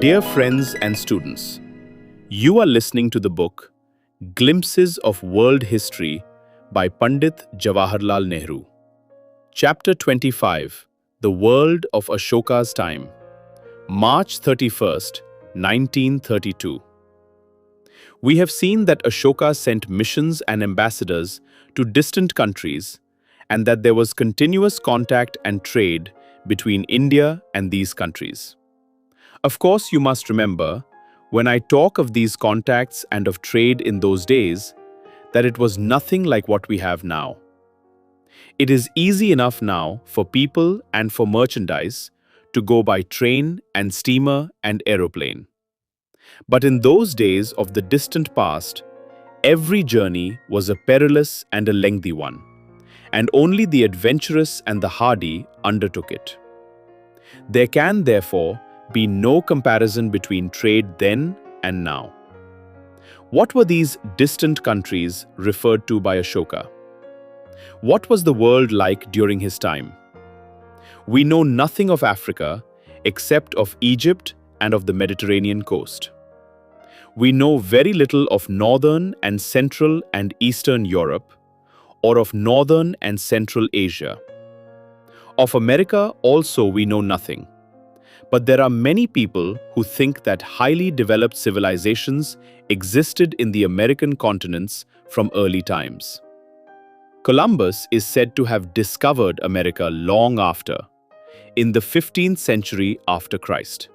Dear friends and students, you are listening to the book Glimpses of World History by Pandit Jawaharlal Nehru. Chapter 25, The World of Ashoka's Time, March 31st, 1932. We have seen that Ashoka sent missions and ambassadors to distant countries and that there was continuous contact and trade between India and these countries. Of course, you must remember, when I talk of these contacts and of trade in those days, that it was nothing like what we have now. It is easy enough now for people and for merchandise to go by train and steamer and aeroplane. But in those days of the distant past, every journey was a perilous and a lengthy one, and only the adventurous and the hardy undertook it. There can, therefore, be no comparison between trade then and now. What were these distant countries referred to by Ashoka? What was the world like during his time? We know nothing of Africa except of Egypt and of the Mediterranean coast. We know very little of northern and central and eastern Europe, or of northern and central Asia. Of America also we know nothing. But there are many people who think that highly developed civilizations existed in the American continents from early times. Columbus is said to have discovered America long after, in the 15th century after Christ.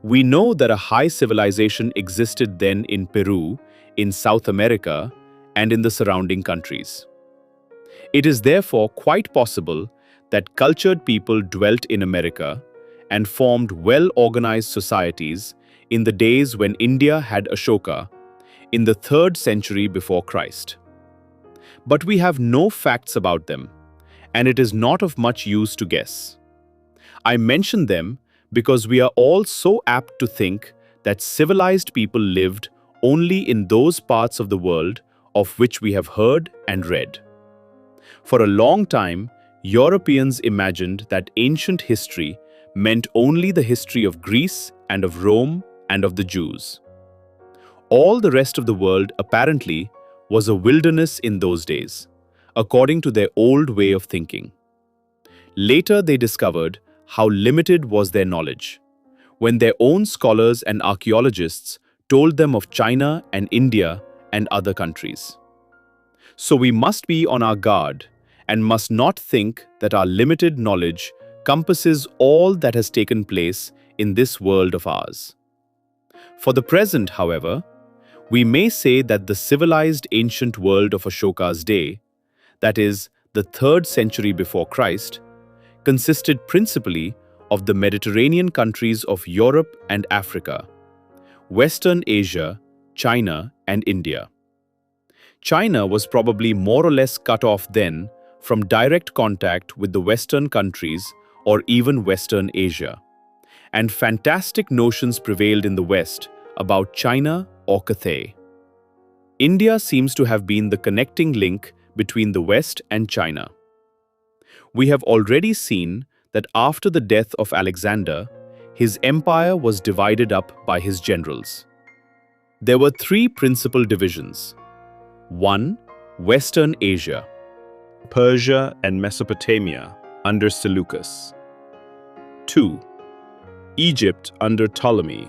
We know that a high civilization existed then in Peru, in South America, and in the surrounding countries. It is therefore quite possible that cultured people dwelt in America and formed well-organized societies in the days when India had Ashoka, in the 3rd century before Christ. But we have no facts about them, and it is not of much use to guess. I mention them because we are all so apt to think that civilized people lived only in those parts of the world of which we have heard and read. For a long time, Europeans imagined that ancient history meant only the history of Greece and of Rome and of the Jews. All the rest of the world, apparently, was a wilderness in those days, according to their old way of thinking. Later they discovered how limited was their knowledge, when their own scholars and archaeologists told them of China and India and other countries. So we must be on our guard and must not think that our limited knowledge compasses all that has taken place in this world of ours. For the present, however, we may say that the civilized ancient world of Ashoka's day, that is, the 3rd century before Christ, consisted principally of the Mediterranean countries of Europe and Africa, Western Asia, China, and India. China was probably more or less cut off then from direct contact with the Western countries or even Western Asia, and fantastic notions prevailed in the West about China or Cathay. India seems to have been the connecting link between the West and China. We have already seen that after the death of Alexander, his empire was divided up by his generals. There were 3 principal divisions. 1. Western Asia, Persia and Mesopotamia under Seleucus. 2. Egypt under Ptolemy.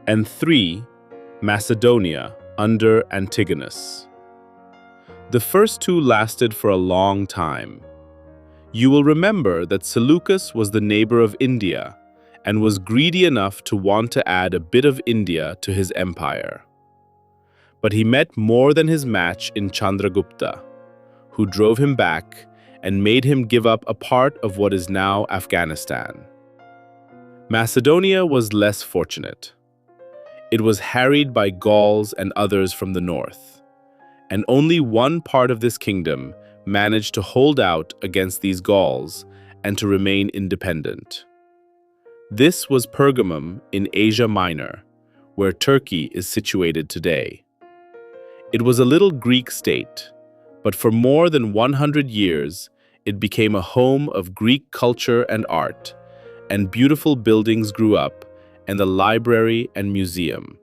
And 3. Macedonia under Antigonus. The first 2 lasted for a long time. You will remember that Seleucus was the neighbor of India and was greedy enough to want to add a bit of India to his empire. But he met more than his match in Chandragupta, who drove him back and made him give up a part of what is now Afghanistan. Macedonia was less fortunate. It was harried by Gauls and others from the north, and only one part of this kingdom managed to hold out against these Gauls and to remain independent. This was Pergamum in Asia Minor, where Turkey is situated today. It was a little Greek state, but for more than 100 years, it became a home of Greek culture and art, and beautiful buildings grew up, and the library and museum.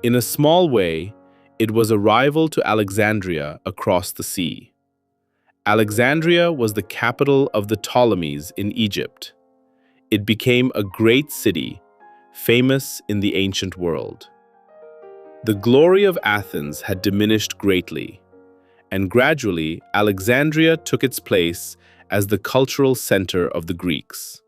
In a small way, it was a rival to Alexandria across the sea. Alexandria was the capital of the Ptolemies in Egypt. It became a great city, famous in the ancient world. The glory of Athens had diminished greatly, and gradually Alexandria took its place as the cultural center of the Greeks.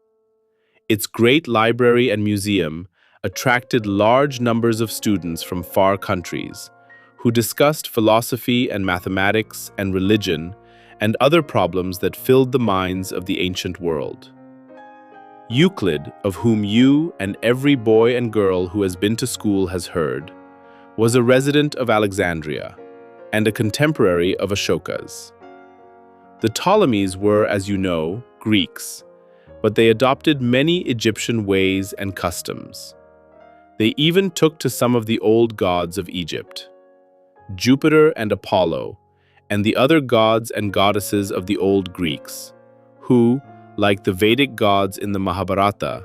Its great library and museum attracted large numbers of students from far countries who discussed philosophy and mathematics and religion and other problems that filled the minds of the ancient world. Euclid, of whom you and every boy and girl who has been to school has heard, was a resident of Alexandria and a contemporary of Ashoka's. The Ptolemies were, as you know, Greeks, but they adopted many Egyptian ways and customs. They even took to some of the old gods of Egypt. Jupiter and Apollo, and the other gods and goddesses of the old Greeks, who, like the Vedic gods in the Mahabharata,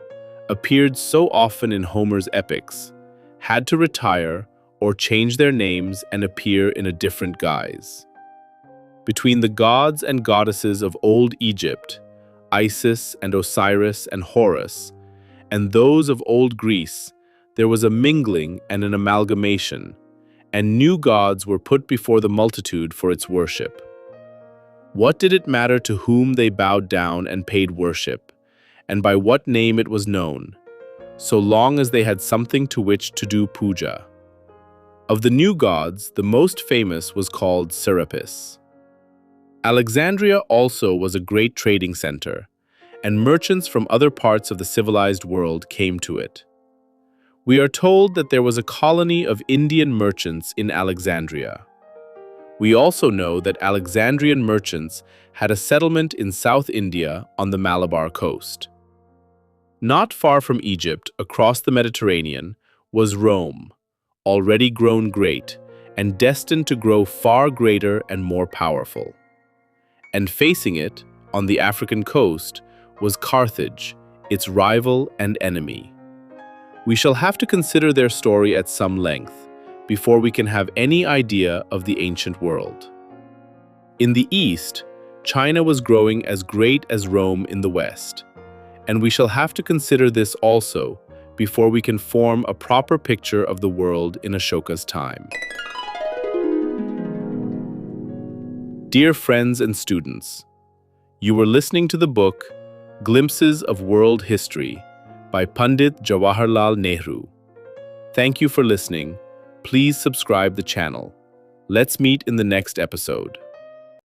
appeared so often in Homer's epics, had to retire or change their names and appear in a different guise. Between the gods and goddesses of old Egypt, Isis and Osiris and Horus, and those of old Greece, there was a mingling and an amalgamation, and new gods were put before the multitude for its worship. What did it matter to whom they bowed down and paid worship, and by what name it was known, so long as they had something to which to do puja? Of the new gods, the most famous was called Serapis. Alexandria also was a great trading center, and merchants from other parts of the civilized world came to it. We are told that there was a colony of Indian merchants in Alexandria. We also know that Alexandrian merchants had a settlement in South India on the Malabar coast. Not far from Egypt, across the Mediterranean, was Rome, already grown great and destined to grow far greater and more powerful. And facing it, on the African coast, was Carthage, its rival and enemy. We shall have to consider their story at some length before we can have any idea of the ancient world. In the East, China was growing as great as Rome in the West, and we shall have to consider this also before we can form a proper picture of the world in Ashoka's time. Dear friends and students, you were listening to the book Glimpses of World History by Pandit Jawaharlal Nehru. Thank you for listening. Please subscribe the channel. Let's meet in the next episode.